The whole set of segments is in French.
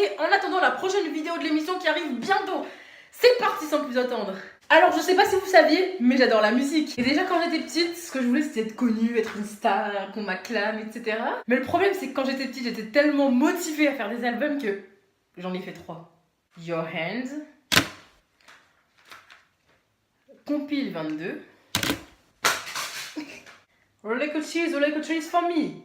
noter en attendant la prochaine vidéo de l'émission qui arrive bientôt. C'est parti sans plus attendre. Alors je sais pas si vous saviez, mais j'adore la musique. Et déjà quand j'étais petite, ce que je voulais c'était être connue, être une star, qu'on m'acclame, etc. Mais le problème c'est que quand j'étais petite, j'étais tellement motivée à faire des albums que j'en ai fait 3. Your Hands, Compile 22, Roller Cheese for me.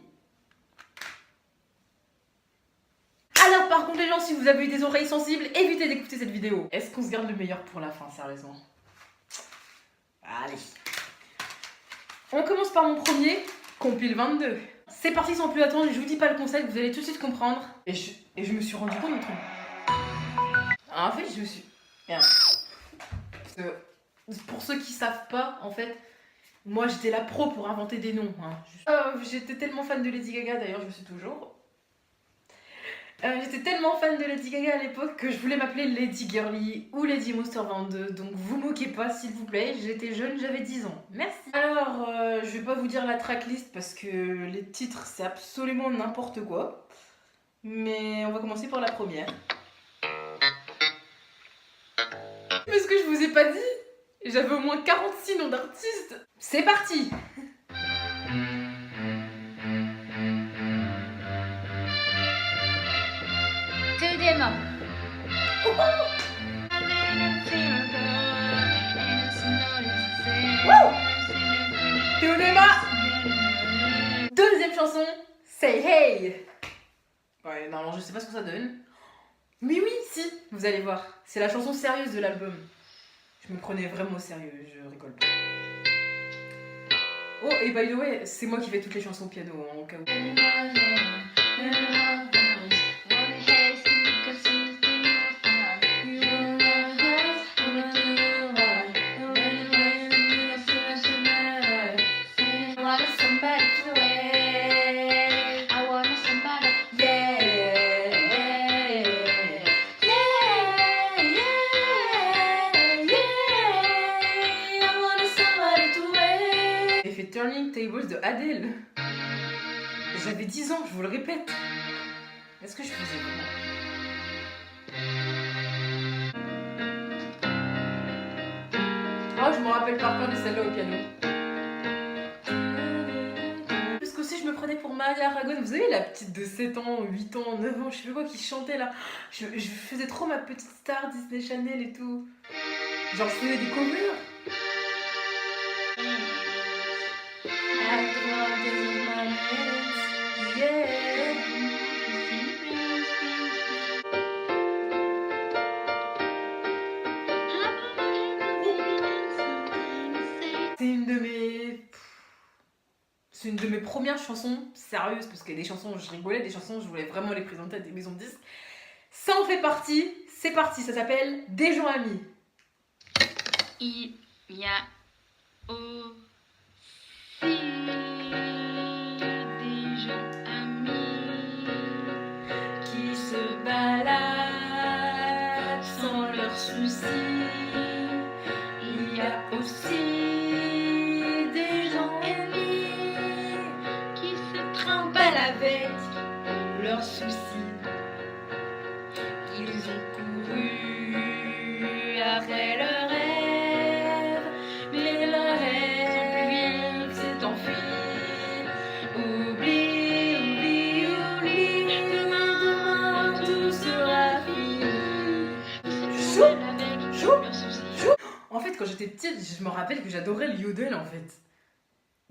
Alors par contre les gens, si vous avez eu des oreilles sensibles, évitez d'écouter cette vidéo. Est-ce qu'on se garde le meilleur pour la fin, sérieusement? Allez. On commence par mon premier, Compile 22. C'est parti sans plus attendre, je vous dis pas le concept, vous allez tout de suite comprendre. Et je me suis rendu compte d'un truc. En fait, je me suis... Merde. Pour ceux qui savent pas, en fait, moi j'étais la pro pour inventer des noms. Hein. J'étais tellement fan de Lady Gaga, d'ailleurs je me suis toujours... J'étais tellement fan de Lady Gaga à l'époque que je voulais m'appeler Lady Girly ou Lady Monster 22, donc vous moquez pas s'il vous plaît, j'étais jeune, j'avais 10 ans. Merci. Alors, je vais pas vous dire la tracklist parce que les titres c'est absolument n'importe quoi, mais on va commencer par la première. Mais ce que je vous ai pas dit, j'avais au moins 46 noms d'artistes. C'est parti. Tudema. Tudema. Deuxième chanson, Say Hey. Ouais, non, je sais pas ce que ça donne. Mais oui, si, vous allez voir. C'est la chanson sérieuse de l'album. Je me prenais vraiment au sérieux, je rigole pas. Oh, et by the way, c'est moi qui fais toutes les chansons au piano, hein, au cas où. Turning Tables de Adele. J'avais 10 ans, je vous le répète. Est-ce que je faisais vraiment? Oh, je me rappelle par cœur de celle-là au piano. Parce qu'aussi, je me prenais pour Maria Aragon. Vous savez, la petite de 7 ans, 8 ans, 9 ans, je sais pas quoi, qui chantait là. Je faisais trop ma petite star Disney Channel et tout. Genre, je faisais des covers. C'est une de mes premières chansons sérieuses, parce qu'il y a des chansons où je rigolais, des chansons où je voulais vraiment les présenter à des maisons de disques. Ça en fait partie, c'est parti, ça s'appelle Des gens amis. Il y a aussi des gens amis qui se baladent sans leurs soucis. Il y a aussi des gens amis qui se trempent avec leurs soucis. Ils ont couru après leurs rêves, mais leur rêve s'est enfui. Oublie, demain tout sera fini. Chou. En fait, quand j'étais petite, je me rappelle que j'adorais le yodel en fait.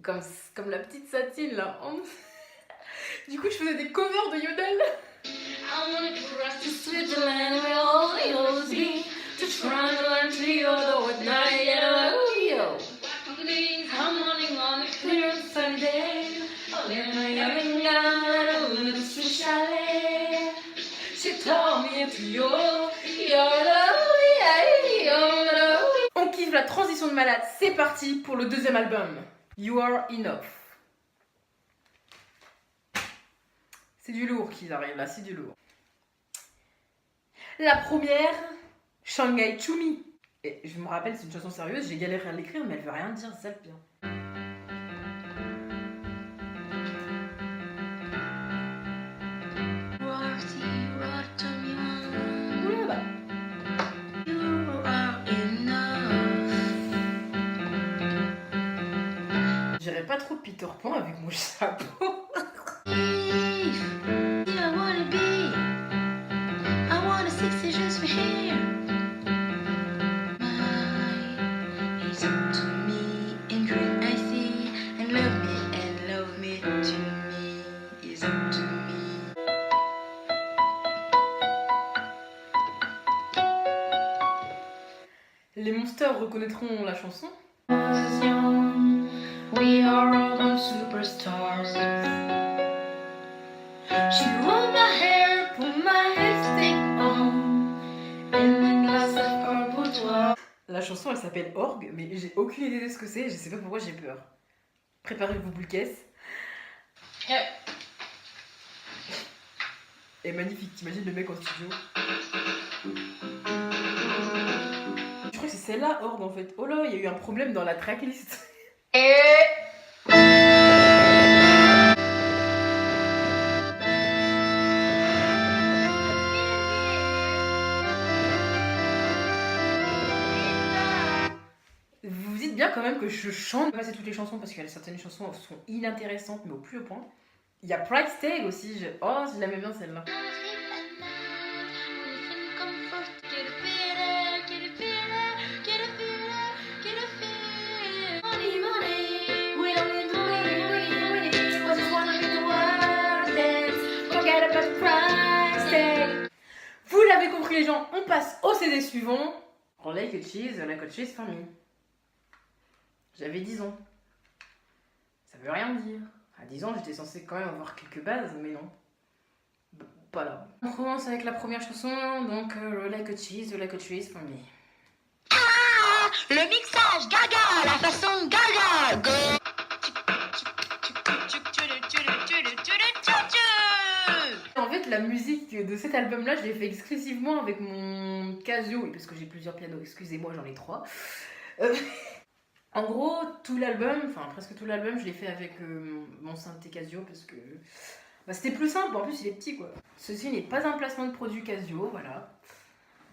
Comme la petite Satine là. Du coup, je faisais des covers de yodel. I wanna cross to Switzerland where all the hills be, to try and learn to yodel at night. Yo. I'm running on a clear and sunny day. Oh, then I am in God at a little sweet chalet. She told me to yodel. On kiffe la transition de malade. C'est parti pour le deuxième album. You Are Enough. C'est du lourd qu'ils arrivent là, c'est du lourd. La première, Shanghai Chumi. Et je me rappelle, c'est une chanson sérieuse, j'ai galéré à l'écrire, mais elle veut rien dire, c'est ça le pire. J'irais pas trop Peter Pan avec mon chapeau. I wanna be. I wanna sexy just for here. My is up to me in green I see and love me to me is up to me. Les monsters reconnaîtront la chanson. Was young, we are all superstars. She rolled my hair, put my lipstick on, in a glass of cardboard. La chanson elle s'appelle Orgue, mais j'ai aucune idée de ce que c'est, je sais pas pourquoi j'ai peur. Préparez-vous boule caisse. Et magnifique, t'imagines le mec en studio. Je crois que c'est celle-là, Orgue en fait. Oh là, il y a eu un problème dans la tracklist. Vous vous dites bien quand même que je chante. Pas passer toutes les chansons parce qu'il y a certaines chansons qui sont inintéressantes, mais au plus haut point. Il y a Price Tag aussi. Oh, je l'aimais bien celle-là. Vous l'avez compris les gens, on passe au CD suivant. Like a cheese for me. J'avais 10 ans. Ça veut rien dire. À 10 ans, j'étais censée quand même avoir quelques bases, mais non. Pas là. On commence avec la première chanson, donc like a cheese for me. Ah, le mixage gaga, la façon gaga. Go. En fait, la musique de cet album-là, je l'ai fait exclusivement avec mon Casio, parce que j'ai plusieurs pianos, excusez-moi, j'en ai 3. En gros, tout l'album, enfin presque tout l'album, je l'ai fait avec mon synthé Casio, parce que bah, c'était plus simple, en plus il est petit quoi. Ceci n'est pas un placement de produit Casio, voilà.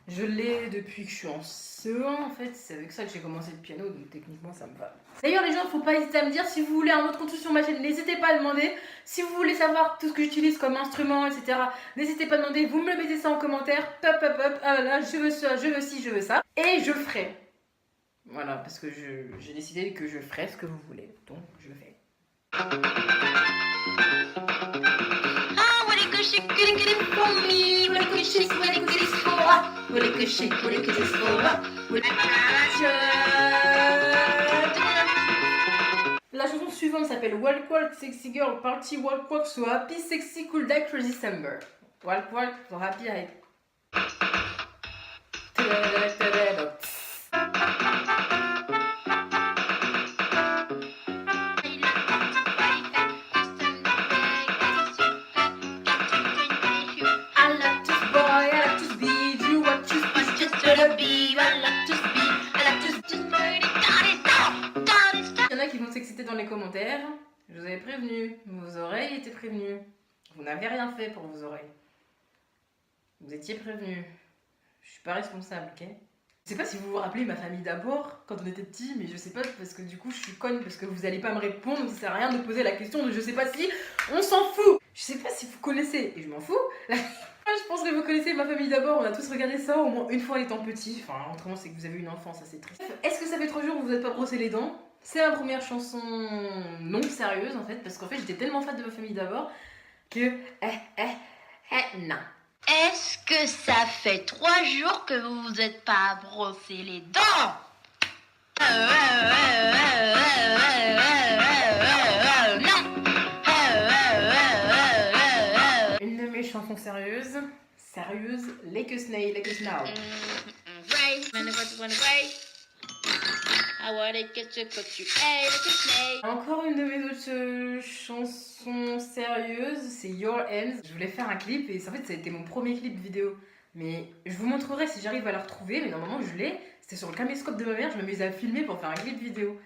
Je l'ai depuis que je suis en CE1 en fait, c'est avec ça que j'ai commencé le piano, donc techniquement ça me va. D'ailleurs les gens, faut pas hésiter à me dire si vous voulez un autre contenu sur ma chaîne, n'hésitez pas à demander. Si vous voulez savoir tout ce que j'utilise comme instrument, etc., n'hésitez pas à demander, vous me le mettez ça en commentaire, pop, ah voilà, je veux ça, je veux ci, je veux ça, et je ferai. Voilà, parce que j'ai décidé que je ferai ce que vous voulez, donc je fais. La chanson suivante s'appelle Walk Walk Sexy Girl Party Walk Walk So Happy Sexy Cool Day Crazy December. Walk Walk So Happy avec. Qui vont s'exciter dans les commentaires. Je vous avais prévenu, vos oreilles étaient prévenues. Vous n'avez rien fait pour vos oreilles. Vous étiez prévenus. Je suis pas responsable, ok? Je sais pas si vous vous rappelez ma famille d'abord, quand on était petit, mais je sais pas parce que du coup je suis conne, parce que vous allez pas me répondre, donc ça sert à rien de poser la question de je sais pas si, on s'en fout. Je sais pas si vous connaissez, et je m'en fous. Je pense que vous connaissez ma famille d'abord, on a tous regardé ça au moins une fois en étant petit. Enfin, autrement c'est que vous avez une enfance, ça c'est triste. Est-ce que ça fait 3 jours que vous n'êtes pas brossé les dents? C'est ma première chanson non sérieuse en fait, parce qu'en fait j'étais tellement fan de ma famille d'abord que... non. Est-ce que ça fait 3 jours que vous vous êtes pas brossé les dents? Une de mes chansons sérieuses, Like a Snail, Like a Snow. Encore une de mes autres chansons sérieuses, c'est Your Hands. Je voulais faire un clip et en fait ça a été mon premier clip vidéo. Mais je vous montrerai si j'arrive à la retrouver, mais normalement je l'ai. C'était sur le caméscope de ma mère, je m'amusais à filmer pour faire un clip vidéo.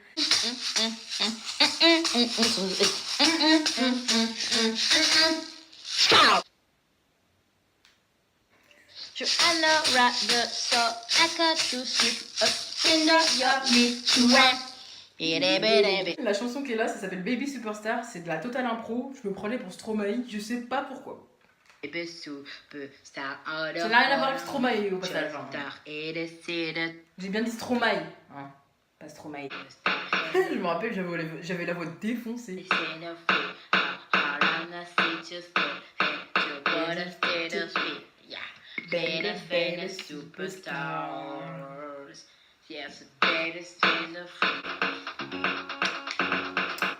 Baby. La chanson qui est là, ça s'appelle Baby Superstar, c'est de la totale impro. Je me prenais pour Stromae, je sais pas pourquoi. Superstar. Ça n'a rien à voir avec Stromae au passage. J'ai bien dit Stromae, hein, pas Stromae. Je me rappelle, j'avais la voix défoncée. Baby Superstars. Yes, baby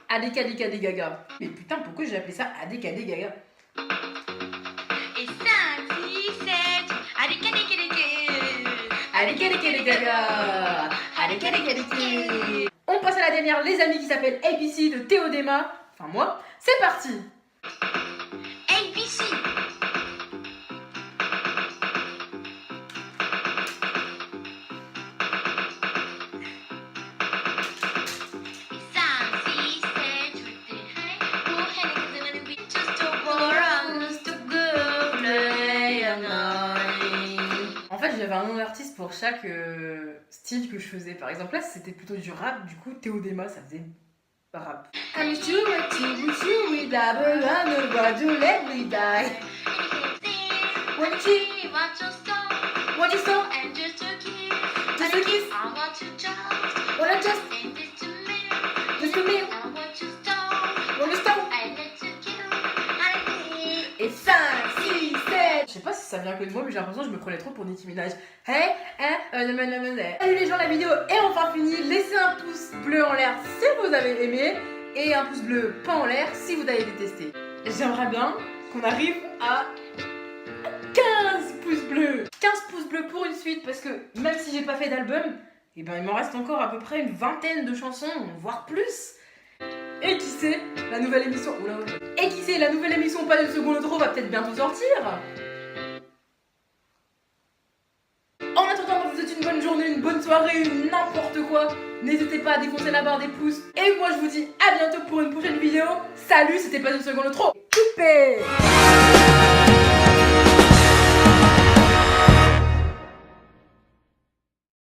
Adekadekade Gaga. Mais putain, pourquoi j'ai appelé ça Adekade Gaga? Et 5, 6, 7. Adekadekade Gaga. Adekadekade. On passe à la dernière, les amis, qui s'appelle ABC de Théodema. Enfin moi, c'est parti. ABC. En fait, j'avais un nom d'artiste pour chaque style que je faisais. Par exemple, là, c'était plutôt du rap. Du coup, Théodema, ça faisait rap. I'm sure we dabble on the road to let me die. What you saw? And just a kiss. Just a kiss. I want you just. What I just And just a minute. a minute. I want you stone. What you stole? I let you kill. Honey. Et 5, 6, 7. Je sais pas si ça vient que de moi, mais j'ai l'impression que je me prenais trop pour Nicki Minaj. Hey, Salut les gens, la vidéo est enfin finie. Laissez un pouce bleu en l'air si vous avez aimé et un pouce bleu pas en l'air si vous avez détesté. J'aimerais bien qu'on arrive à 15 pouces bleus. 15 pouces bleus pour une suite parce que même si j'ai pas fait d'album, et ben il m'en reste encore à peu près une vingtaine de chansons, voire plus. Et qui sait, la nouvelle émission... Oula. Et qui sait, la nouvelle émission Pas de seconde trop va peut-être bientôt sortir. En attendant, je vous souhaite une bonne journée, une bonne soirée, n'importe quoi. N'hésitez pas à défoncer la barre des pouces. Et moi, je vous dis à bientôt pour une prochaine vidéo. Salut, c'était Pas de seconde trop. Coupé.